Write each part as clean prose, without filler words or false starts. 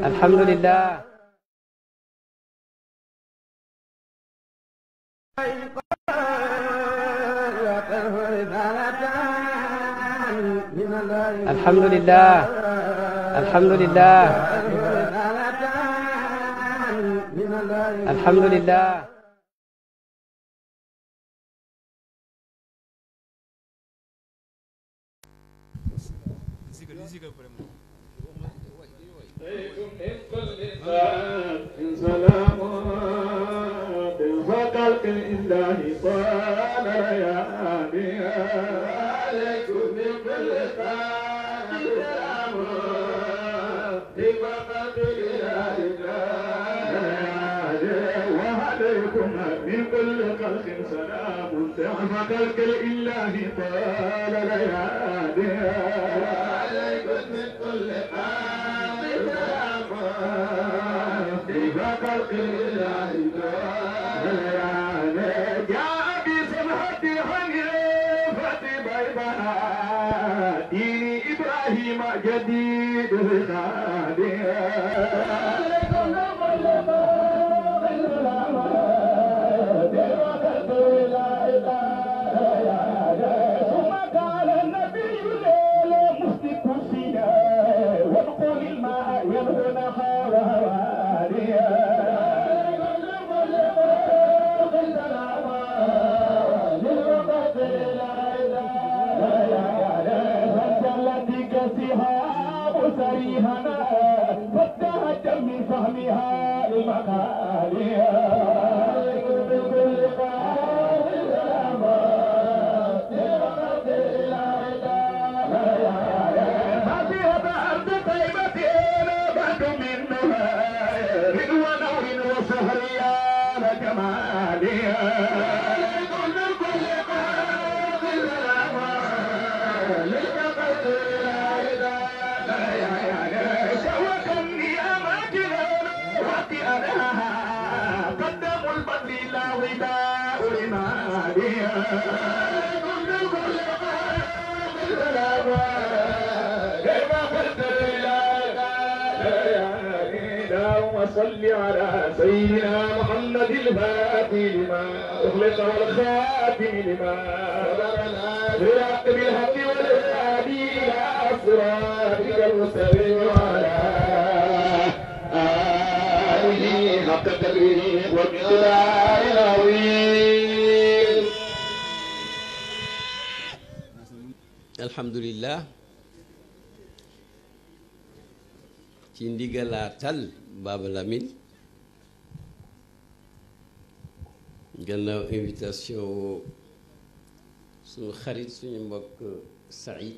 alhamdulillah alhamdulillah alhamdulillah alhamdulillah من كل خلق سلام خلق الإله طال ليالي عليكم من كل خلق سلام خلق الإله طال ليالي جاء بسمحة حنيفة بيضاء دين إبراهيم جديد صل على سيدنا محمد الفاتح لما أخلص والخاتم لما بالحق بالحق والهادي إلى صراطك المستقيم وعلى آله حق قدره ومقداره العظيم. الحمد لله ci ndigalaatal Baba Lamine gannaaw invitation suñu xarit suñu mbokk Saïd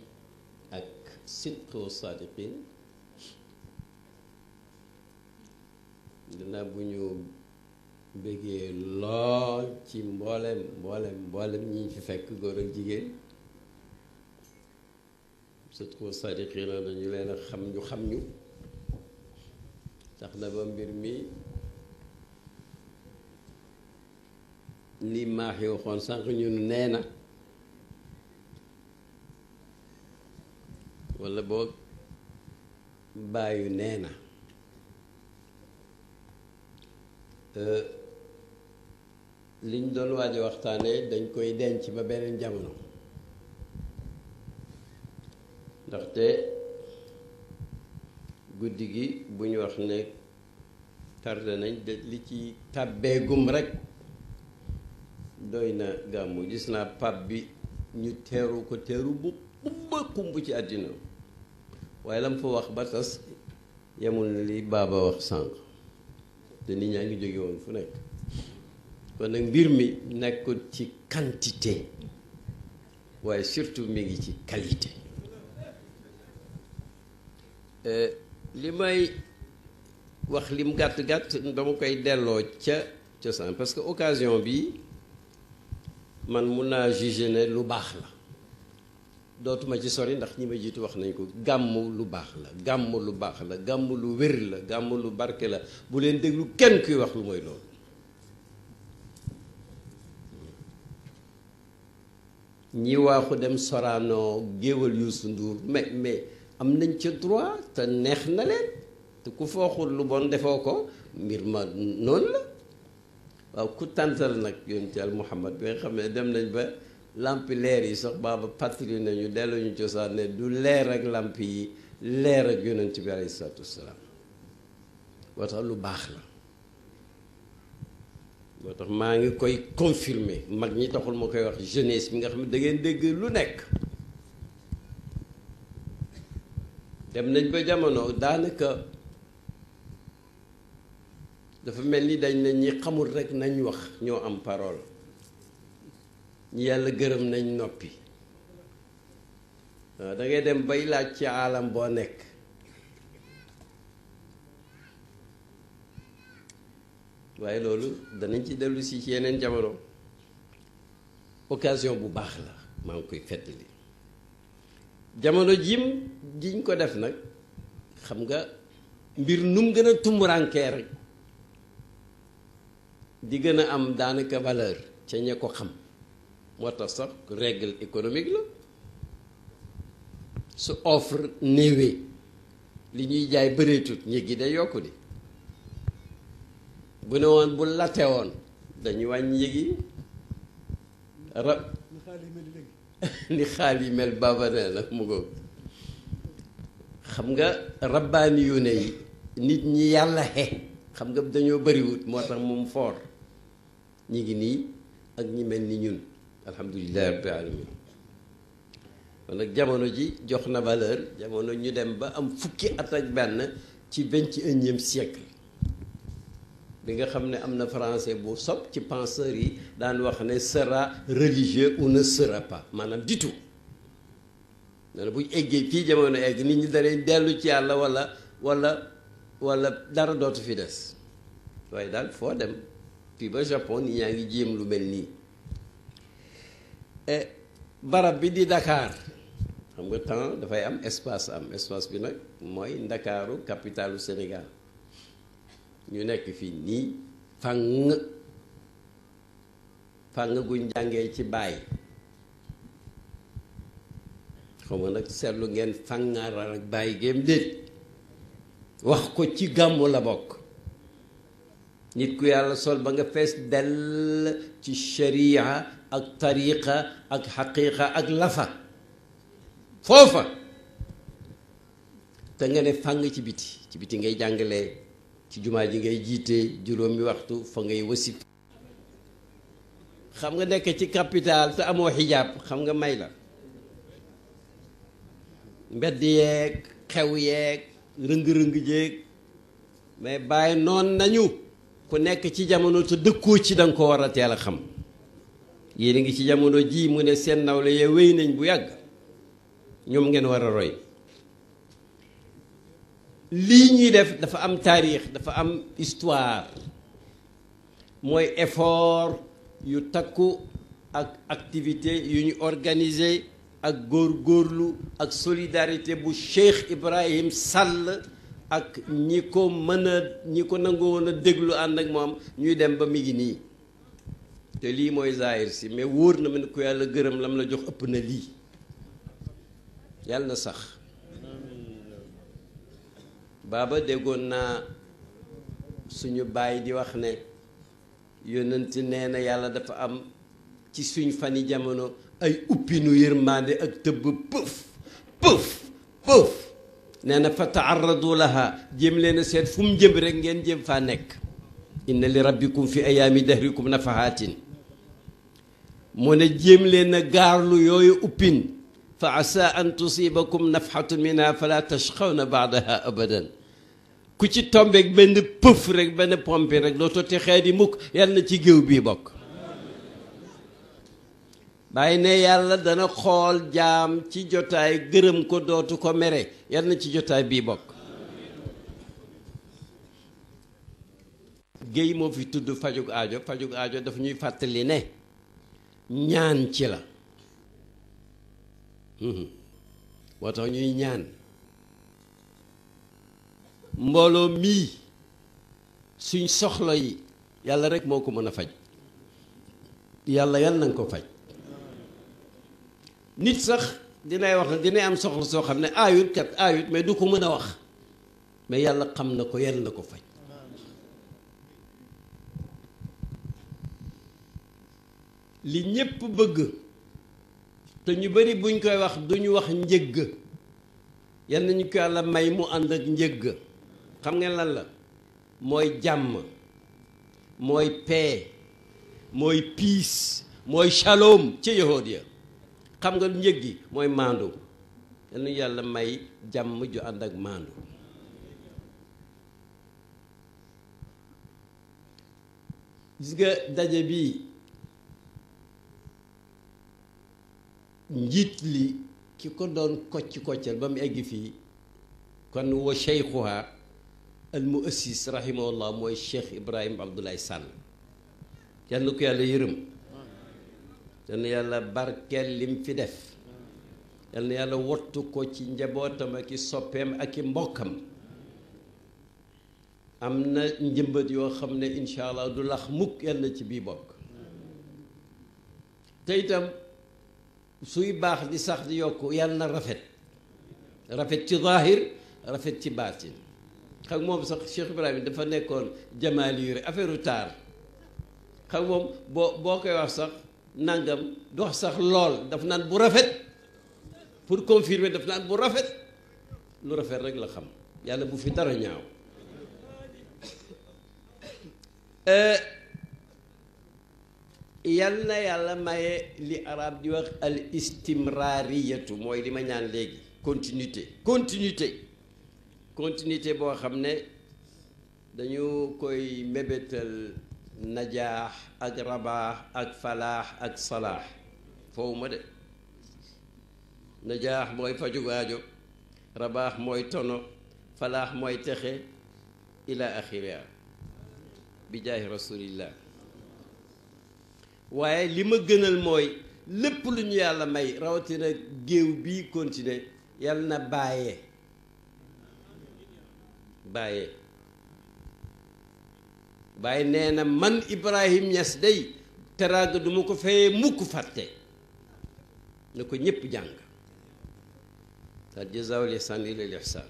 ak Sidqu Sadiqin gannaaw bu ñu bëggee lool ci mboolem ñi fi fekk góor ak jigéen Sidqu Sadiqin dañu leen a xam ñu tax na ba mbir mi li maax yi waxoon sànq ñun nee na walla boog bàyyu nee na liñ doon waaj a waxtaane dañ koy denc ba beneen jamono ndaxte guddi gi bu ñu wax ne tardé nañ de li ci tàbbeegum rek doy na gàmmu. gis naa pap bi ñu teeru ko teeru bu ubba kumb ci àddina waaye la mu fa wax ba tas yemul na li baaba wax sànq te nit ñaa ngi jóge woon fu nekk kon nag mbir mi nekkul ci quantité waaye surtout mi ngi ci qualité. li may wax lim gàtt-gàtt dama koy delloo ca cosaan parce que occasion bi man mun naa juger ne lu baax la dootuma ci sori ndax ñi ma jiitu wax nañ ko gàmm lu baax la gàmm lu baax la gàmm lu wér la gàmm lu barke la bu leen déglu kenn kuy wax lu mooy loolu ñi waaxu dem Sorano géwal Youssou Ndour mais am nañ ca droit te neex na leen te ku fooxul lu bon defoo ko mbir ma noonu la waaw ku tàntal nag yonent Yàlla Muhammad bi nga xam ne dem nañ ba lampi leer yi sax baaba fàttali nañu dellu ñu cosaan ne du leer ak lamp yi leer ak yonent bi alayhi salaatu wassalaam moo tax lu baax la moo tax maa ngi koy confirmer mag ñi taxul ma koy wax jeunesse bi nga xam ne da ngeen dégg lu nekk dem nañ ba jamono daanaka dafa mel ni dañ ne ñi xamul rek nañ wax ñoo am parole ñi yàlla gërëm nañ noppi waaw da ngay dem bay laaj ci aalam boo nekk waaye loolu danañ ci dellu si ci yeneen jamono occasion bu baax la maa ngi koy fettali jamono jiñ ko def nag xam nga mbir nu mu gën a tumurankee rek di gën a am daanaka valeur ca ña ko xam moo tax sax règle économique la su offre néewee li ñuy jaay bëreetut ñi gi day yokku di bu ne woon bu late woon dañuy wàññi yëgi ni xaal yi mel baaba ne nag mu ngoog xam nga rabbaani yu ne yi nit ñi yàlla xe xam nga dañoo bëriwut moo tax moom foor ñi ngi nii ak ñi mel ni ñun alhamdulillahi rabbil alamin kon nag jamono ji jox na valeur jamono ñu dem ba am fukki at ak benn ci 21e siècle bi nga xam ne am na français bu sob ci penseurs yi daan wax ne sera religieux ou ne sera pas maanaam du tout nee na bu eggee fii jamono egg nit ñi danañ dellu ci yàlla wala dara dootu fi des waaye daal foo dem fii ba Japon nit ñaa ngi jéem lu mel nii barab bi di Dakar xam nga temps dafay am espace bi nag mooy Ndakaaru capitalu Sénégal ñu nekk fii nii fàng guñ jàngee ci baay xaw ma nag seetlu ngeen fàngaaral ak baay géem déet wax ko ci gàmmu la bokk nit ku yàlla sol ba nga fees dell ci sharia ak tariqa ak xaqiqa ak lafa foofa te nga ne fàng ci biti ngay jàngalee ci jumaa ji ngay jiitee juróomi waxtu fa ngay wasif xam nga nekk ci capital te amoo xijaab xam nga may la mbedd yeeg xew yeeg rëng-rëng jéeg mais bàyyi noon nañu ku nekk ci jamono te dëkkoo ci danga ko war a teel a xam yéen a ngi ci jamono ji mu ne seen nawle yee wéy nañ bu yàgg ñoom ngeen war a roy lii ñuy def dafa am taarix dafa am histoire mooy effort yu takku ak activité yu ñu organiser ak góorgóorlu ak solidarité bu Cheikh Ibrahim Sall ak ñi ko nangoo woon a déglu ànd ak moom ñuy dem ba mi ngi nii te lii mooy zahir si mais wóor na ma ne ko yàlla gërëm lam la jox ëpp na lii yàlla na sax baaba déggoon naa suñu baay di wax ne yonent nee na yàlla dafa am ci suñ fani jamono ay uppinu yërmande ak tëbb pëf nee na fa taarradu laha jéem leen a seet fu mu jëm rek ngeen jëm faa nekk inna li rabbikum fi ayaami dahrikum nafahatin mu ne jéem leen a gaarlu yooyu uppin fa asa an tusibakum nafhatun minha fala tashqawna baadaha abadan ku ci tombeek benn pëf rek benn pompe rek dootoo te xee di mukk yàlla na ci géew bii bokk bàyyi ne yàlla dana xool jaam ci jotaay gërëm ko dootu ko mere yàlla na ci jotaay bii bokk géey moo fi tudd fajug aajo dafa ñuy fàttali ne ñaan ci la moo tax ñuy ñaan mbooloo mii suñ soxla yi yàlla rek moo ko mën a faj yàlla na nga ko faj nit sax dinay wax ne dinay am soxla soo xam ne aayut kat aayut mais du ko mën a wax mais yàlla xam na ko yàlla na ko faj. li ñépp bëgg te ñu bari buñ koy wax duñu wax njëgg, yal nañu ko yàlla may mu ànd ak njëgg. xam ngeen lan la? mooy jàmm, mooy paix, mooy peace, mooy shalom ci yahood ya. xam nga njëg gi mooy maandu. yal nañu yàlla may jàmm ju ànd ak maandu. gis nga daje bi njiit li ki ko doon koccal ba mu egg fii kon wa cheikhuha al muassis rahimahullah mooy Cheikh Ibrahim Abdoulaye Sall. yal na ko yàlla yërëm, yal na yàlla barkeel lim fi def, yal na yàlla wottu ko ci njabootam ak i soppeem ak i mbokkam. am na njëmbat yoo xam ne incha allah du lax mukk, yal na ci bii bokk. te itam suy baax di sax di yokk yàlla na rafet, rafet ci zaahir, rafet ci baatin. xam moom sax Cheikh Ibrahima dafa nekkoon jamaali yu rek affaire taar. xam moom boo koy wax sax nangam du wax sax lool, daf naan bu rafet, pour confirmer daf naan bu rafet. lu rafet rek la xam, yàlla bu fi dara ñaaw. yal na yàlla maye li arab di wax al istimraariyatu, mooy li ma ñaan léegi, continuité boo xam ne dañu koy mébétal najaax ak rabaax ak falaax ak salaax. foofu ma de najaax mooy faju aajo, rabaax mooy tono, falaax mooy texe, ila axiriha bi jaahi rasulillah. waaye li ma gënal mooy lépp lu ñu yàlla may, rawatina géew bii continuer, yàlla na bàyyee nee na man Ibrahim Niass day teraanga du ma ko fayee mukk fàtte, na ko ñépp jàng. al jazaa'u l ihsaan illa l ihsaan.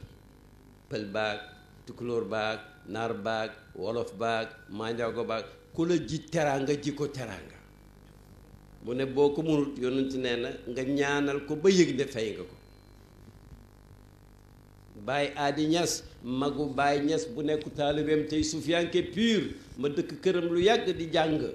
pël baag, tukulóor baag, naar baag, wolof baag, manjaago baag, ku la ji teraanga ji ko teraanga. mu ne boo ko mënut yonent nee na nga ñaanal ko ba yëg ne fay nga ko. Baay Aadi Ñas, magu Baay Ñas bu nekku taalibeem tey sufiyanke pur, ma dëkk këram lu yàgg di jàng,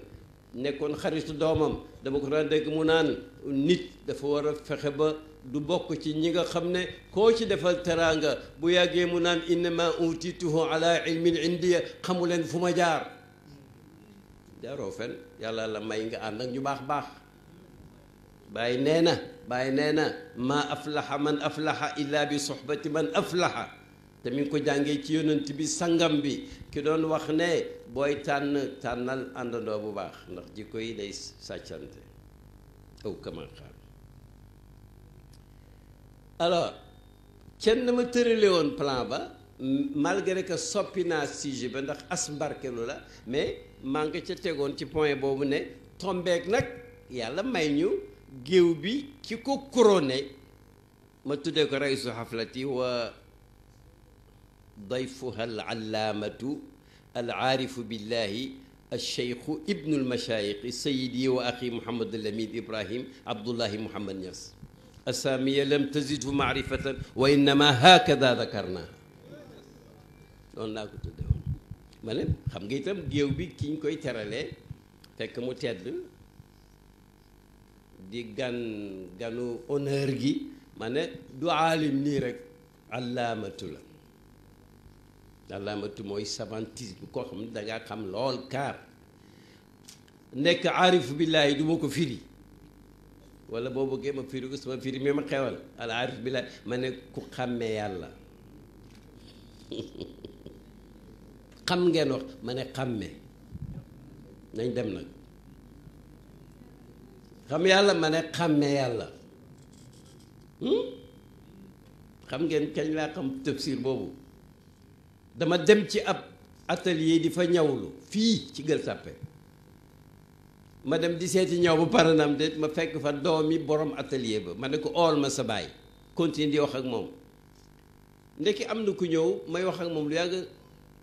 nekkoon xaritu doomam. dama ko daan dégg mu naan nit dafa war a fexe ba du bokk ci ñi nga xam ne koo ci defal teraanga bu yàggee mu naan innama utituhu ala ilmin indiya, xamu leen fu ma jaar. jaaroo fen, yàlla la may nga ànd ak ñu baax. Baay nee na maa aflaxa man aflaxa illa bi soxbati man aflaxa. te mi ngi ko jàngee ci yonent bi sangam bi ki doon wax ne booy tànnal àndandoo bu baax, ndax jikko yi day sàccante aw kama xaal. alors kenn ma tërale woon plan ba, malgré que soppi naa sujet ba ndax as mbarkelu la, mais maa nga ca tegoon ci point boobu ne tombeek nag yàlla may ñu géew bi ki ko couronné, ma tuddee ko raisu xaflati wa dayfuha al allaamatu al aarifu billahi al cheikhu ibnu al mashaayixi sayidi wa axi Muhammad al Amin Ibrahim Abdullahi Muhammad Niass. asaamiya lam tazidhu maarifatan wa innama hakada dakarna. noonu laa ko tuddee woon. ma ne xam nga itam géew bi ki ñu koy teralee fekk mu tedd di ganu honneur gi, ma ne du aalim nii rek, allaamatu la. allaamatu mooy savantisme, koo xam ne dangaa xam lool kaar. nekk aarifu billaahi du ma ko firi, wala boo bëggee ma firi ko sama firi mi ma xewal al aarif billaahi, ma ne ku xàmmee yàlla. xam ngeen wax, ma ne xàmme nañ dem nag. xam yàlla, ma ne xàmme yàlla. xam ngeen kañ laa xam tafsir boobu? dama dem ci ab atelier di fa ñawlu fii ci Gueule Tapée, ma dem di seeti ñëw ba paranam de ma fekk fa doomi borom atelier ba ma ne ko ool ma sa baay continue di wax ak moom ndekki am na ku ñëw may wax ak moom lu yàgg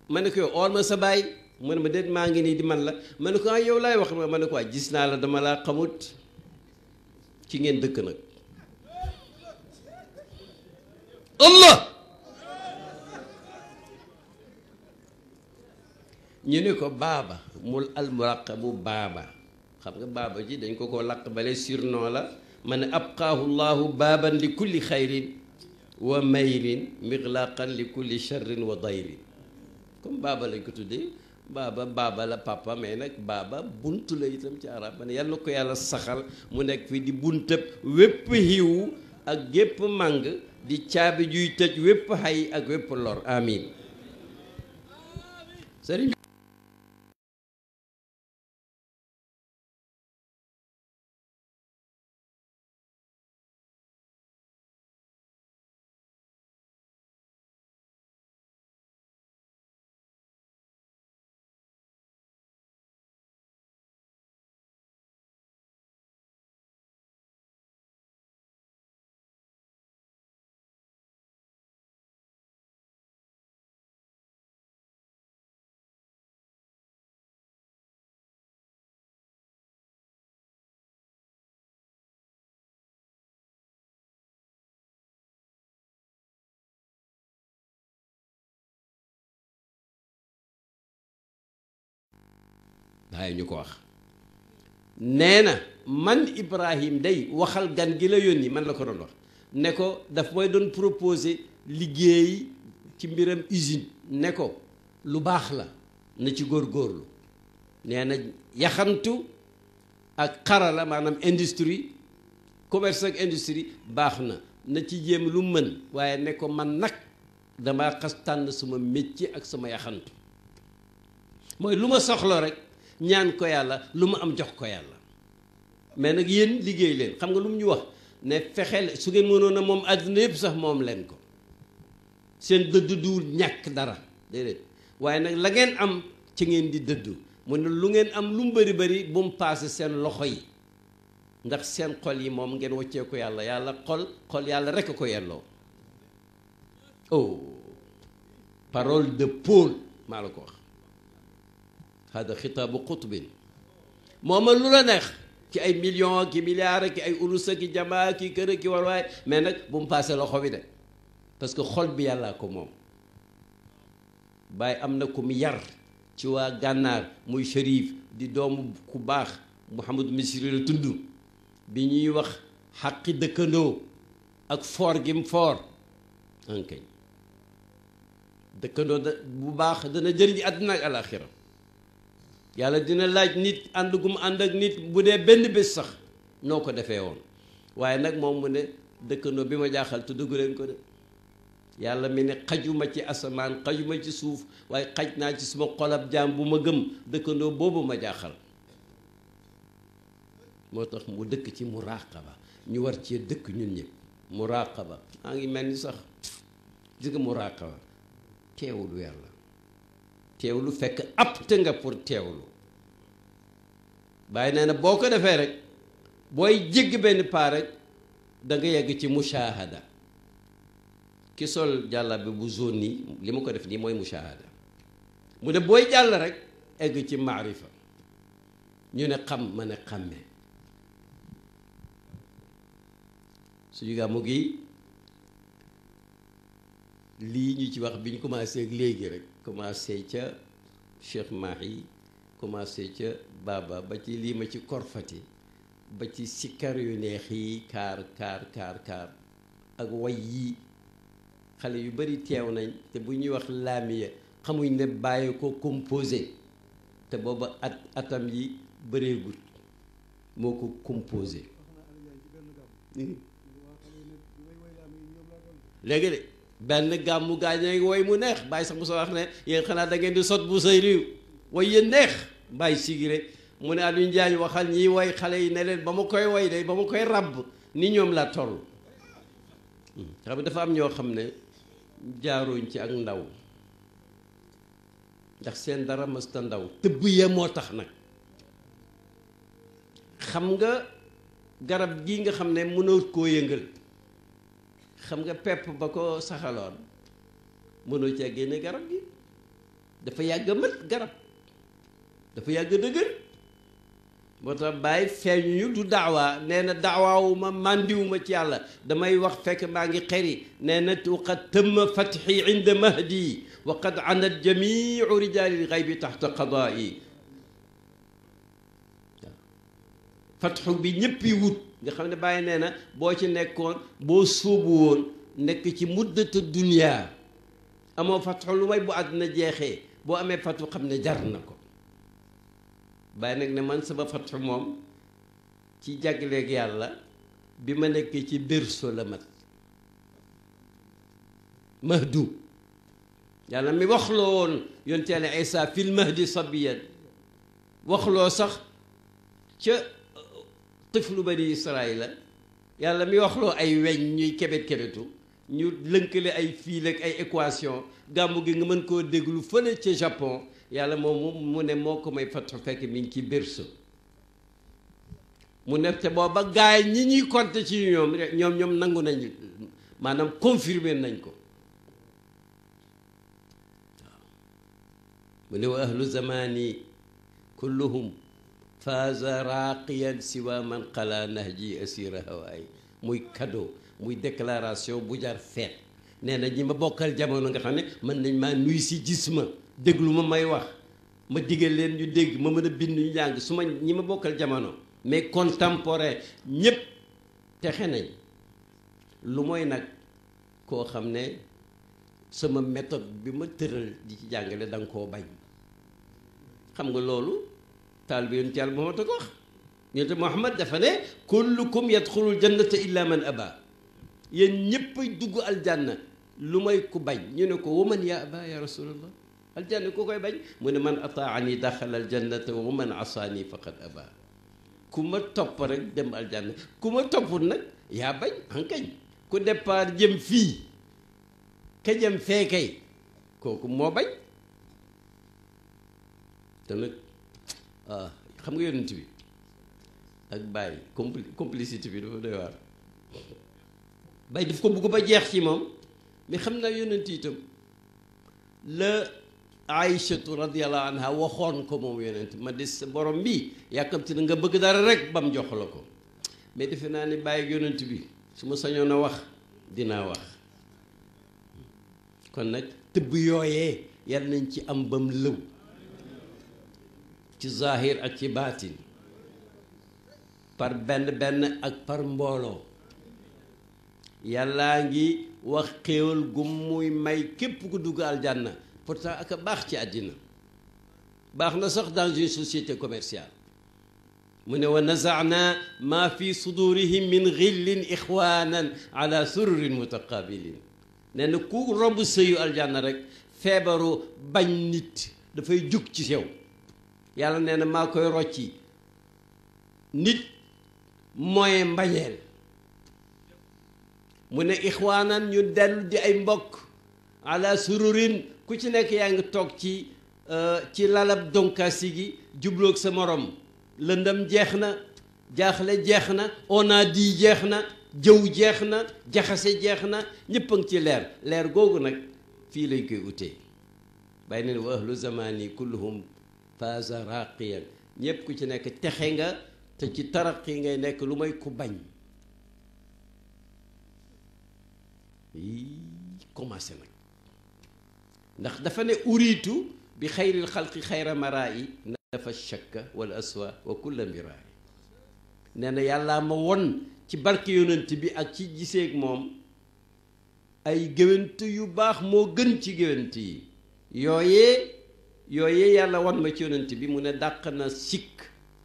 ma ne ko yow ool ma sa baay mu ne ma déet maa ngi nii di man la ma ne ko ah yow laay wax ma ne ko waa gis naa la dama laa xamut ci ngeen dëkk nag Allah ñu ne ko baaba mul almuraqabu baaba xam nga baaba ji dañ ko làq bale surnom la ma ne abqaahu llahu baaban li kulli xayrin wa mayrin miglaqan li kulli charrin wa dayrin comme baaba lañ ko tuddee baaba la papa mais nag baaba bunt la itam ci arab ma ne yàlla na ko yàlla saxal mu nekk fii di buntab wépp xiiw ak gépp màng di caabi juy tëj wépp xay ak wépp lor amin sëriñ waaye ñu ko wax nee na man Ibrahim day waxal gan gi la yónni man la ko doon wax ne ko daf mooy doon proposer liggéey ci mbiram usine ne ko lu baax la na ci góorgóorlu nee na yaxantu ak xarala maanaam industrie commerce ak industrie baax na ci jéem lu mën waaye ne ko man nag damaa xas tànn sama métier ak sama yaxantu mooy lu ma soxla rek ñaan ko yàlla lu ma am jox ko yàlla mais nag yéen liggéey leen xam nga lu mu ñu wax ne fexeel su ngeen mënoon a moom àddina yëpp sax moom leen ko seen dëddu duwul ñàkk dara déedéet waaye nag la ngeen am ci ngeen di dëddu mu ne lu ngeen am lu mu bëri bëri bu mu paase seen loxo yi ndax seen xol yi moom ngeen waccee ko yàlla xol yàlla rekk a ko yelloo oh parole de Paul maa la ko wax hada xitaabu xutbin mooma lu la neex ci ay millions ki milliards ki ay urus ki jamaa ki kër ki war waaye mais nag bu mu paase loxo bi de parce que xol bi yàllaa ko moom Baay am na ku mu yar ci waa gànnaar muy Cherif di doomu ku baax Mouhamadou Misri la tudd bi ñuy wax xaqi dëkkandoo ak foor gi mu foor ankañ dëkkandoo bu baax dana jëriñ àddina ak alaaxira yàlla dina laaj nit ànd gu mu ànd ak nit bu dee benn bés sax noo ko defee woon waaye nag moom mu ne dëkkandoo bi ma jaaxal te dugg leen ko de yàlla mi ne xajuma ci asamaan xajuma ci suuf waaye xaj naa ci suma xolab jaam bu ma gëm dëkkandoo boobu ma jaaxal moo tax mu dëkk ci muraqaba ñu war cee dëkk ñun ñëpp muraqaba maa ngi mel ni sax gis nga muraqaba teewlu yàlla teewlu fekk apte nga pour teewlu bàyyi nee na boo ko defee rek booy jégg benn paa rek da nga yegg ci mushahada ki sol jàllabe bu zone nii li ma ko def nii mooy mushahada mu ne booy jàll rek egg ci maarifa ñu ne xam ma ne xàmmee suñu gàmmu gi lii ñu ci wax bi ñu commencé ak léegi rek commencé ca Cheikh Mahi commencé ca Baba ba ci lii ma ci korfati ba ci sikkar yu neex yi kaar ak way yi xale yu bari teew nañ te bu ñuy wax laamiya xamuñ ne bàyyi ko composé te booba atam yi bëreegut moo ko composé léegi de benn gàmmu gaañee woy mu neex bàyyi sax mu sa wax ne yéen xanaa da ngeen di sot bu say réew way yéen neex bàyyi sigire mu ne Aliou Njaañ waxal ñiy woy xale yi ne leen ba ma koy woy de ba ma koy ràbb ni ñoom la toll xam dafa am ñoo xam ne jaaruñ ci ak ndaw ndax seen dara mësta ndaw tëbb ya moo tax nag xam nga garab gi nga xam ne mënoo koo yëngal xam nga pepp ba ko saxaloon mënoo caa génne garab gi dafa yàgg a mët garab dafa yàgg a dëgër moo tax bàyyi feeñuñu du daawaa nee na daawaawuma màndiwuma ci yàlla damay wax fekk maa ngi xeri nee na waqad tëmma fatxi inda mahdi wa qad anat jamiu rijaali lxaybi taxta qadaa'i fatxu bi ñëpp yi wut nga xam ne bàyyi nee na boo ci nekkoon boo sóobu woon nekk ci muddata dunia amoo fatxu lu may bu àdduna jeexee boo amee fatxu xam ne jar na ko bàyyi nag ne man sama fatxu moom ci jagleeg yàlla bi ma nekkee ci berceau la mat mahdu yàlla mi waxloo woon yonent Yàlla Isaa fil mahdi sabiyan waxloo sax ca tiflu bani Israayila yàlla mi waxloo ay weñ ñuy kebet-kebetu ñu lënkale ay fil ak ay équation gàmmu gi nga mën koo déglu fële ca Japon yàlla moom mu ne moo ko may fatxu fekk mi ngi ci berceau mu ne te booba gaay ñi ñuy compter ci ñoom nangu nañ maanaam confirmer nañ ko mu ne wa ahlu zamani kulluhum faaza raqiyan siwa man qala nahji asira hawaay muy cadeau muy déclaration bu jar feet nee na ñi ma bokkal jamono nga xam ne mën nañ maa nuy si gis ma déglu ma may wax ma digal leen ñu dégg ma mën a bind ñu jàng su ma ñi ma bokkal jamono mais contemporain ñépp texe nañ lu mooy nag koo xam ne sama méthode bi ma tëral di ci jàngale da nga koo bañ xam nga loolu taal bi yonent Yàlla Muhammad a ko wax yonent Muhammad dafa ne kullukum yadxulul jannata illa man aba yéen ñépp ay dugg aljanna lu may ku bañ ñu ne ko waman ya aba ya rasulallah aljanna ku koy bañ mu ne man ataani daxala aljannata wa man asaani faqad aba ku ma topp rek dem aljanna ku ma toppul nag yaa bañ ankañ ku départ jëm fii ka jëm fee kay kooku moo bañ te nag xam nga yonent bi ak bàyyi complicité bi dafa doy waar bàyyi daf ko bugg ba jeex ci moom mais xam naa yonent itam la Aïchatu radiyallahu anha waxoon ko moom yonent ma des sa borom bi yàkkamti na nga bëgg dara rek ba mu jox la ko mais defe naa ni bàyyi yonent bi su ma sañoon a wax dinaa wax kon nag tëbb yooyee yal nañ ci am bam lëw ci zahir ak ci baatin par benn ak par mbooloo yàllaa ngi wax xéewal gu muy may képp ku dugg aljanna pourtant ak a baax ci àddina baax na sax dans une société commerciale mu ne wa nazaana maa fi sudurihim min xillin ixwanan ala sururin mutaqabilin nee na ku romb sëyu aljanna rek feebaru bañ nit dafay jug ci sew yàlla nee na maa koy rocci nit mooy mbañeel mu ne ixwaanan ñu dellu di ay mbokk ala sururin ku ci nekk yaa ngi toog ci lalab donkaasi gi jubloog sa morom lëndam jeex na jaaxle jeex na onadi jeex na jëw jeex na jaxase jeex na ñëpp a ngi ci leer googu nag fii lañ koy utee bàyyi ne wa ahlu zamani kulluhum faaza raqiyan ñëpp ku ci nekk texe nga te ci taraqi ngay nekk lu may ku bañ commencé nag ndax dafa ne uriitu bi xayril xalqi xayra maraayi nafa shakka wal aswa wa kulla miraayi nee na yàllaa ma won ci barke yonent bi ak ci giseeg moom ay géwént yu baax moo gën ci géwént yi yooyee yàlla won ma ci yonent bi mu ne dàq na sikk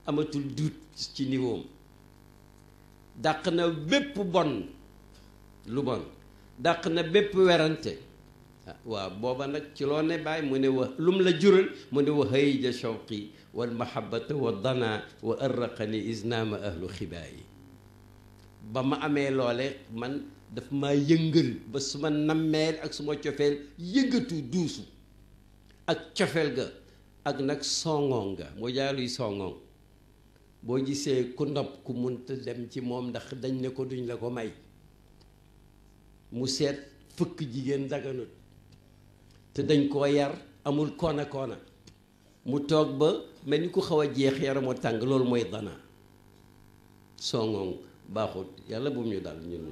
amatul duut ci niwoom dàq na bépp bon lu bon dàq na bépp werante waaw booba nag ci loo ne bàyyi mu ne wa lum la jural mu ne wa hayja shawqi wal mahabbata wa dana wa arraqani isnaama ahlu xibaayi ba ma amee loole man daf maa yëngal ba su ma nammeel ak su ma cofeel yëngatu duusu ak cofeel ga ak nag songoon nga moo jaaluy songoon boo gisee ku nopp ku munta dem ci moom ndax dañ ne ko duñ la ko may mu seet fëkk jigéen daganut te dañ koo yar amul koona koona mu toog ba mel ni ku xaw a jeex yaramoo tàng loolu mooy dana songoŋ baaxut yàlla bu mu ñu dal ñun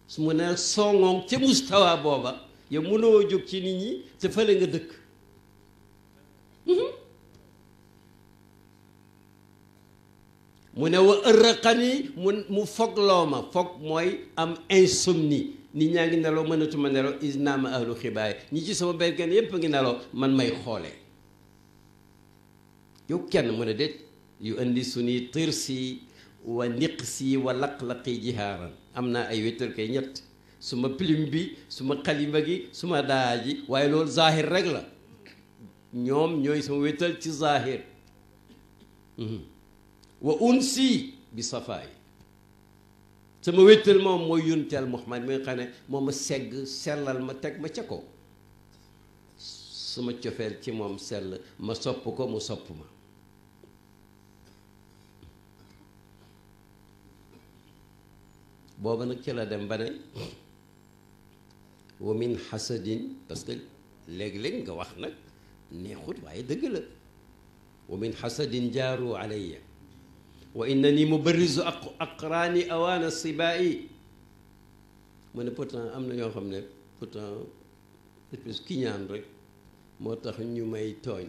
su mu ne songoŋ ca mustawa booba yow mënoo jóg ci nit ñi te fële nga dëkk mu ne wa ërraqani mu fogloo ma foog mooy am insomnie nit ñaa ngi nelaw mënatuma nelaw isnaama ahlu xibaay ñi ci sama bergen yépp a ngi nelaw man may xoole yow kenn mu ne déet yu indi suni tirsi wa niqsi wa laq-laqi jihaaran am naa ay wéttal kay ñett suma plume bi suma xalima gi suma daa ji waaye loolu zahir rek la ñoom ñooy sama wéttal ci zahir wa unsi bi safaay sama wéttal moom mooy yunteel Muhammad mi nga xam ne moom ma segg sellal ma teg ma ca ko suma cofeel ci moom sell ma sopp ko mu sopp ma booba nag ci la dem ba ne wa min xasadin parce que léeg-léeg nga wax nag neexut waaye dëgg la wa min xasadin jaaru alayya wa innani mubarrizu aqraani awaana sibaayi mu ne pourtant am na ñoo xam ne pourtant plus ki ñaan rek moo tax ñu may tooñ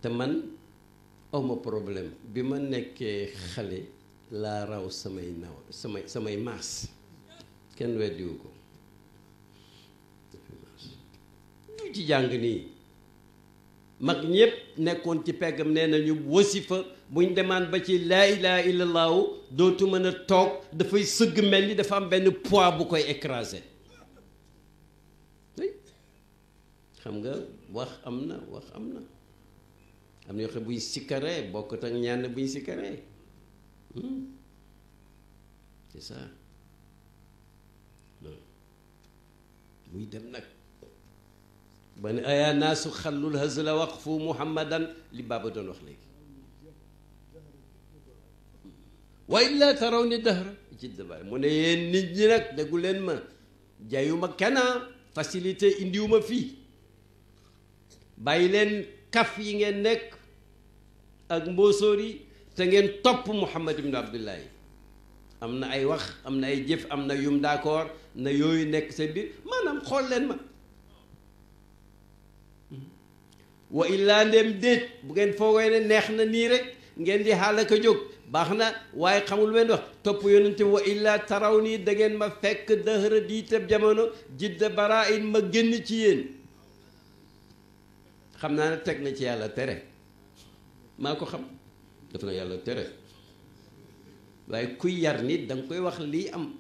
te man awma problème bi ma nekkee xale laa raw samay maas kenn weddiwu ko du ci jàng nii mag ñépp nekkoon ci peggam nee nañu wasifa buñ demaan ba ci laa ilaha illallahu dootu mën a toog dafay sëgg mel ni dafa am benn poids bu koy écraser xam nga wax am na am na yoo xam buñ sikkaree bokkut ak ñaan buñ sikkaree c'est ça muy dem nag ba ne ayaa naasu xallul hazla waqfu muhammadan li baaba doon wax léegi wa illa taraw ni dahra ci dabaare mu ne yéen nit ñi nag déggu leen ma jayuma kenn facilité indiwuma fii bàyyi leen kaf yi ngeen nekk ak mbóosóor yi te ngeen topp Muhammad ibn Abdullahi am na ay wax am na ay jëf am na yum d'accord na yooyu nekk seen biir maanaam xool leen ma wa illaa ndem déet bu ngeen foogee ne neex na nii rek ngeen di xaalaka jóg baax na waaye xamul leen wax topp yonente wa illaa taraw nii da ngeen ma fekk dëhëra diitab jamono jidda bara in ma génn ci yéen xam naa ne teg na ci yàlla tere maa ko xam daf na yàlla tere waaye kuy yar nit da nga koy wax lii am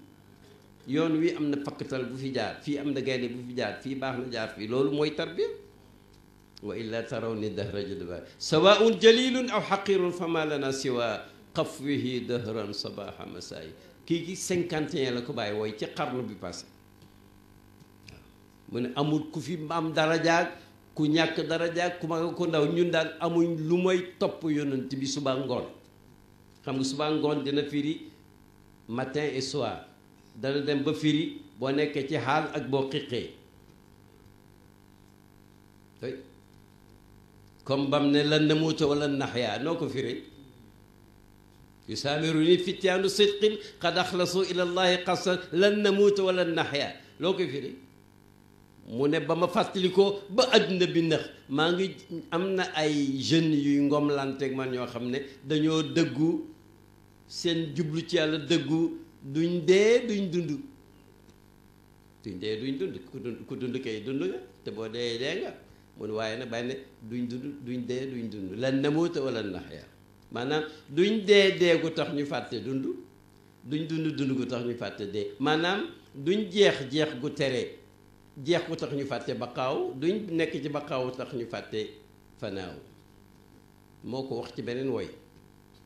yoon wi am na pakkatal bu fi jaar fii am na gaynde bu fi jaar fii baax na jaar fii loolu mooy tarbiya wa illa taraw ni dahra jadba sawaun jalilun aw xaqirun fama lana siwa xafwihi dahran sabaha masaay kii gi 51 la ko bàyyi wooy ci xarnu bi passé mu ne amul ku fi am darajaag ku ñàkk darajaag ku mag ko ndaw ñun daal amuñ lu mooy topp yonent bi suba ngoon xam nga suba ngoon dina firi matin et soir dana dem ba firi boo nekkee ci xaal ak boo xiqee comme bam ne lan namuuta wala naxyaa noo ko firi yusaamiru ni fityaanu sidqin qad axlasu ila llahi qasdan lan namuuta wala naxyaa loo ko firi mu ne ba ma fàttalikoo ba àdduna bi nax maa ngi am na ay jeunes yuy ngomlanteeg man ñoo xam ne dañoo dëggu seen jublu ci yàlla dëggu duñ dee duñ dund ku dund kay dund nga te boo dee dee nga mun waaye nag bàyyi ne duñ dund lan namuuta wala naxyaa maanaam duñ dee gu tax ñu fàtte dund duñ dund gu tax ñu fàtte dee maanaam duñ jeex gu tere jeex ku tax ñu fàtte baqaaw duñ nekk ci baqaaw tax ñu fàtte fanaaw moo ko wax ci beneen woy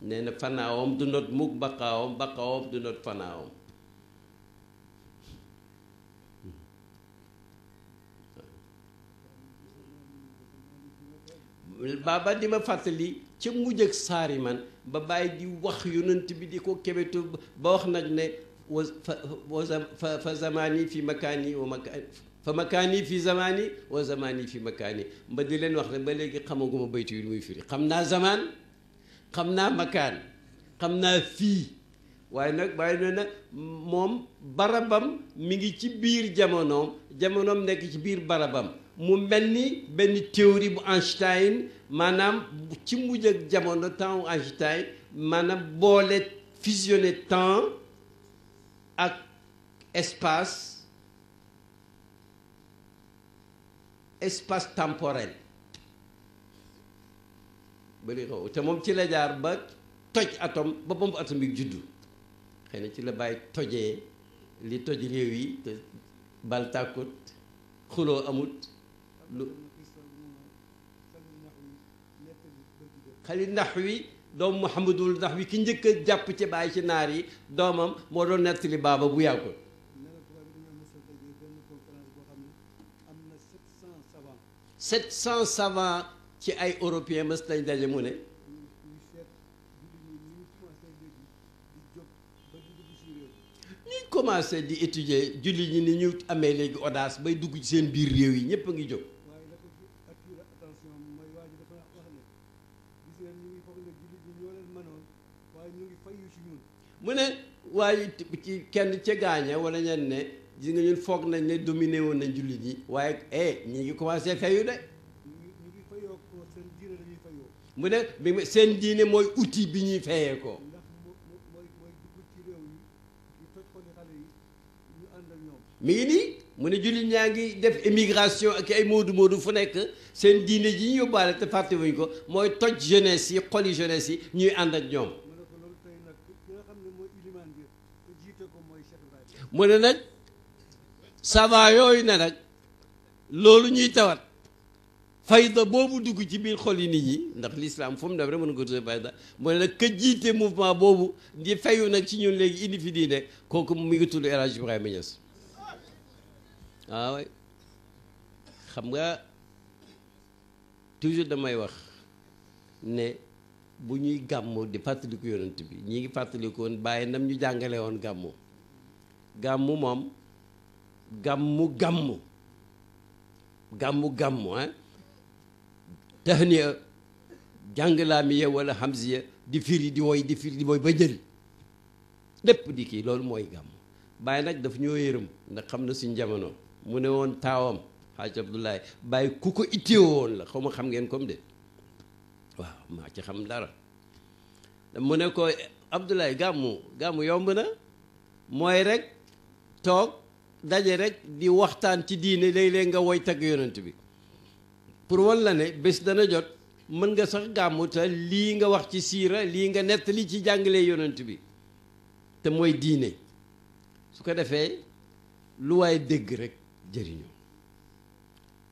nee na fanaawam du not mukk baqaawam baqaawam du not fanaawam baaba di ma fàttali ca mujj ak saari man ba bàyyi di wax yonent bi di ko kebetu ba wax nag ne fa zamani fi makaani wa makaani fa makaani fi zamani wa zamani fi makaani mba di leen wax ne ba léegi xamaguma baytu yi muy firi xam naa zamaan xam naa makaan xam naa fii waaye nag bàyyi na nag moom barabam mi ngi ci biir jamonoom nekk ci biir barabam mu mel ni benn théorie bu Einstein maanaam ci mujj ak jamono temps Einstein maanaam boole fusionner temps ak espace temporel bali xaw te moom ci la jaar ba toj atome ba bombe atomique juddu xëy na ci la bàyyi tojee li toj réew yi te bal tàkkut xuloo amut lu xali ndax wi doomu Muhammadul ndax wi ki njëkk a jàpp ci bàyyi ci naar yi doomam moo doon nettali baaba bu yàggul 700 savants ci ay européens mës nañ daje mu ne ñuy commencé di étudier julli ñi ni ñu amee léegi audace bay dugg ci seen biir réew yi ñëpp a ngi jóg mu ne waaye ci kenn ca gaaña wala ñen ne gis nga ñun foog nañ ne dominé woon nañ jullit ñi waaye ñi ngi commencé fayu de mu ne bi seen diine mooy outil bi ñuy fayee ko mi ngi nii mu ne jullit ñaa ngi def émigration ak ay moodu fu nekk seen diine ji ñu yóbbaale te fàttewuñ ko mooy toj jeunesse yi xoli jeunesse yi ñuy ànd ak ñoom mu ne nag savant yooyu ne nag loolu ñuy tawat fayda boobu dugg ci biir xol yi nit ñi ndax l'islam fu mu dem rek mën nga ko tuddee fayda mu ne nag ka jiite mouvement boobu di fayu nag ci ñun léegi indi fi diine kooku mi ngi tudd El Hadj Ibrahima Niass waaw xam nga toujours damay wax ne bu ñuy gàmmu di fàttaliku yonent bi ñi ngi fàttaliku woon bàyyi nam ñu jàngale woon gàmmu moom gàmmu ah tahniya jànglaamiya wala hamziya di firi di woy ba jël lépp di kii loolu mooy gàmmu bàyyi nag daf ñoo yërëm ndax xam na suñ jamono mu ne woon taawam Haaj Abdoulaye bàyyi ku ko itteewoo woon la xaw ma xam ngeen comme de waaw maa ci xam dara mu ne ko Abdoulaye gàmmu yomb na mooy rek toog daje rek di waxtaan ci diine léeg-léeg nga woy tagg yonent bi pour wan la ne bés dana jot mën nga sax gàmmu te lii nga wax ci siira lii nga nettali ci jàngalee yonent bi te mooy diine su ko defee lu waay dégg rek jëriñu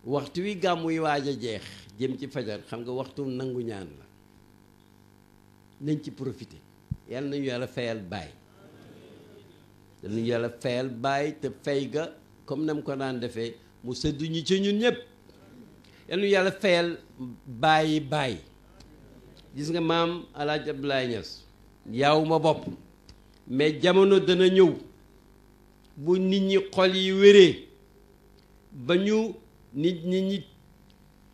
waxtu wi gàmmu yi waaj a jeex jëm ci fajar xam nga waxtu nangu ñaan la nañ ci profité yàlla nañu yàlla fayal baay dañu yàlla fayal baay te fay ga comme nam ko daan defee mu sëddu ñi ci ñun ñëpp yàlla nañu yàlla fayal baay gis nga maam El Hadj Abdoulaye Niass yaawuma bopp mais jamono dana ñëw bu nit ñi xol yi wéree ba ñu nit ñi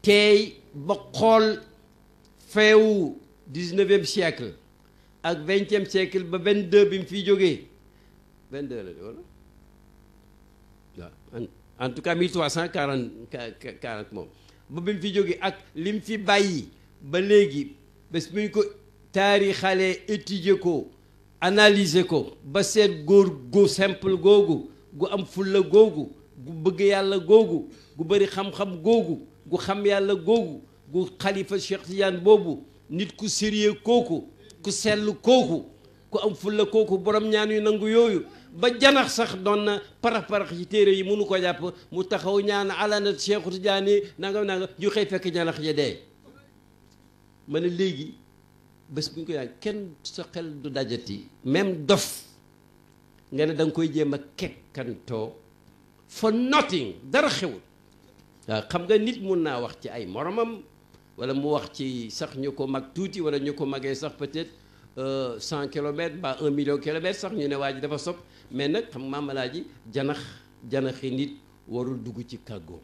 teey ba xool feewu 19e siècle ak 20e siècle ba 22 bi mu fiy jógee 22 la de wala waaw en tout cas 1340 moom ba bi mu fi jógee ak li mu fi bàyyi ba léegi bés bu ñu ko taarixalee étudier ko analyser ko ba seet góor gu simple googu gu am fulla googu gu bëgg yàlla googu gu bëri xam-xam googu gu xam yàlla googu gu xalifa Cheikh Tidiane boobu nit ku sérieux kooku ku sell kooku ku am fulla kooku borom ñaan yu nangu yooyu ba janax sax doon na parax ci téere yi mënu ko jàpp mu taxaw ñaan alana Cheikh Tidiane nanga ju xëy fekk janax ja dee ma ne léegi bés bu ñu ko yàgg kenn sa xel du dajati même dof nga ne da nga koy jéem a kekkantoo for nothing dara xewul waaw xam nga nit mun naa wax ci ay moromam wala mu wax ci sax ñu ko mag tuuti wala ñu ko magee sax peut-être 100 kilomètres ba 1 million kilomètres sax ñu ne waa ji dafa sob mais nag xam Maam Alaaji janaxi nit warul dugg ci kàggoo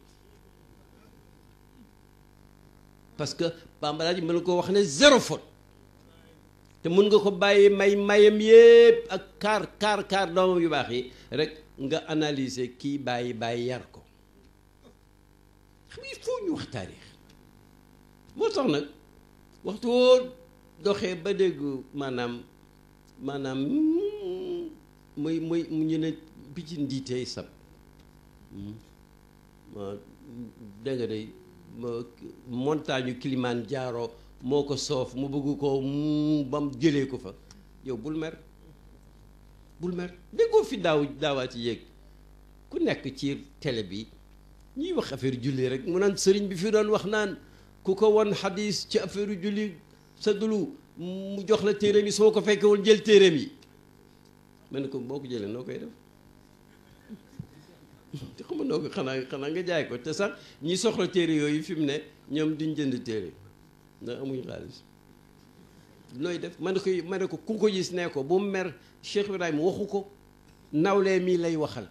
parce que Maam Alaaji mën nga ko wax ne zéro faute te mën nga ko bàyyi mayam yépp ak kaar doomam yu baax yi rek nga analyser kii bàyyi yar ko xam nga il faut ñu wax taarix moo tax nag waxtu woo doxee ba dégg maanaam muy ñu ne bi ci ndiitey sab dégg nga day montagne Kilimanjaro moo ko soof mu bëgg ko bam jëlee ko fa yow bul mer déggoo fi daawaa ci yéeg ku nekk ci télé bi ñuy wax affaire julli rek mu naan sëriñ bi fi doon wax naan ku ko won xadis ci affaire julli sa dulu mu jox la téeréem yi soo ko fekkee woon jël téeréem yi ma ne ko boo ko jëlee noo koy def te xam nga noo ko xanaa nga jaay ko te sax ñi soxla téere yooyu fi mu ne ñoom duñ jënd téere ndax amuñ xaalis nooy def ma ne ko ku ko gis ne ko bu mu mer Cheikh Ibrahima waxu ko nawlee mii lay waxal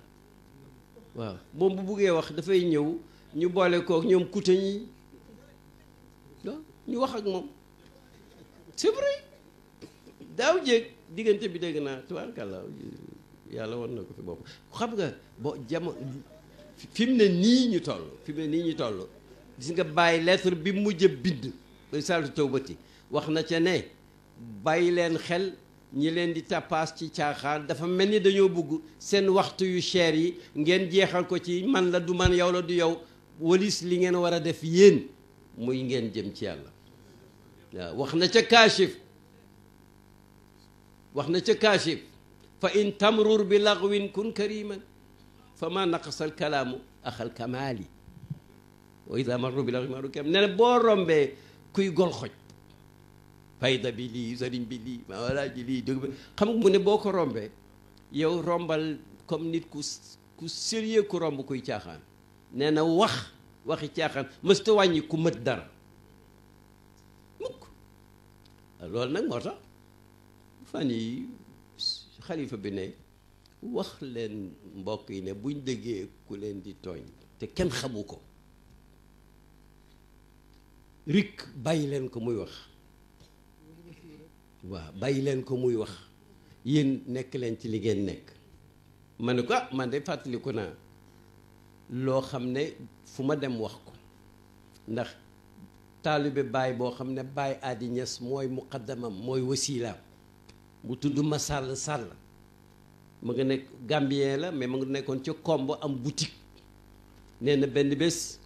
waaw moom bu buggee wax dafay ñëw ñu boole kook ñoom kutañ yi waaw ñu wax ak moom c'est vrai daaw jéeg diggante bi dégg naa tubaarkàlla yàlla war na ko fi bopp xam nga fi mu ne nii ñu toll gis nga bàyyi lettre bi mujj a bind Risaalatu Tawbati wax na ca ne bàyyi leen xel ñi leen di tappaas ci caaxaan dafa mel ni dañoo bugg seen waxtu yu cher yi ngeen jeexal ko ci man la du man yow la du yow walis li ngeen war a def yéen muy ngeen jëm ci yàlla waaw wax na ca kaashif fa in tamrur bi laghwin kun kariman fa ma naqasal kalaamu axal kamaali wa ida marru bi laghwin maru kam ne ne boo rombee kuy gol xoj fayda bi lii sëriñ bi lii ma walaa ji lii dëgg xam nga mu ne boo ko rombee yow rombal comme nit ku sérieux ku romb kuy caaxaan nee na waxi caaxaan mësta wàññi ku mët dara mukk loolu nag moo tax fan yi xalifa bi ne wax leen mbokk yi ne buñ déggee ku leen di tooñ te kenn xamu ko rik bàyyi leen ko muy wax waaw bàyyi leen ko muy wax yéen nekk leen ci li ngeen nekk ma ne ko man de fàttaliku naa loo xam ne fu ma dem wax ko ndax taalibe baay boo xam ne baay Aadi Ñas mooy muqaddamam mooy wasilaam bu tudd ma sàll mu nga nekk Gambien la mais mu nga nekkoon ca Kombo am boutique nee na benn bés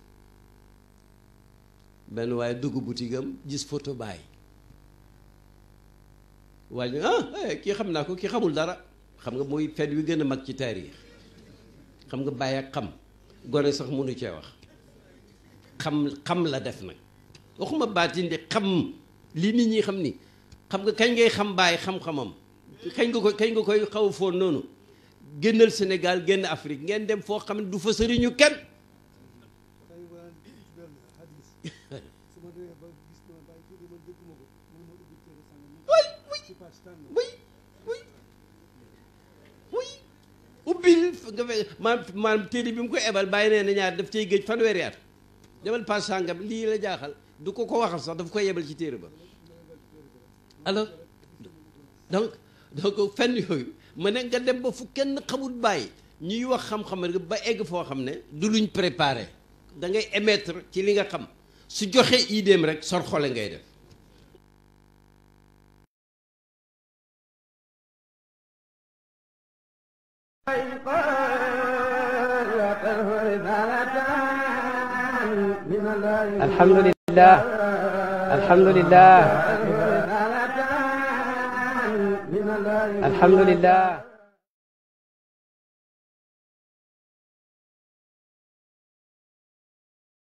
benn waaye dugg boutique am gis photo baay waaye kii xam naa ko kii xamul dara xam nga mooy fet wi gën a mag ci taarix xam nga bàyyi ak xam gone sax mënu cee wax xam la def nag waxuma baatin di xam li nit ñi xam ni xam nga kañ ngay xam bàyyi xam-xamam kañ nga koy xaw a foon noonu génnal Sénégal génn Afrique ngeen dem foo xam ne du fa sëriñu kenn ubbil nga fe maanaam téere bi mu ko ebal bàyyi nee na ñaar daf cay géej fanweeri at demal page sàngam lii la jaaxal du ko waxal sax daf koy yebal ci téere ba alors donc fenn yooyu ma ne nga dem ba fu kenn xamul bàyyi ñuy wax xam-xam rek ba egg foo xam ne du luñ préparé da ngay émettre ci li nga xam su joxe idéem rek sor xole ngay def alhamdulillah alhamdulillah alhamdulillah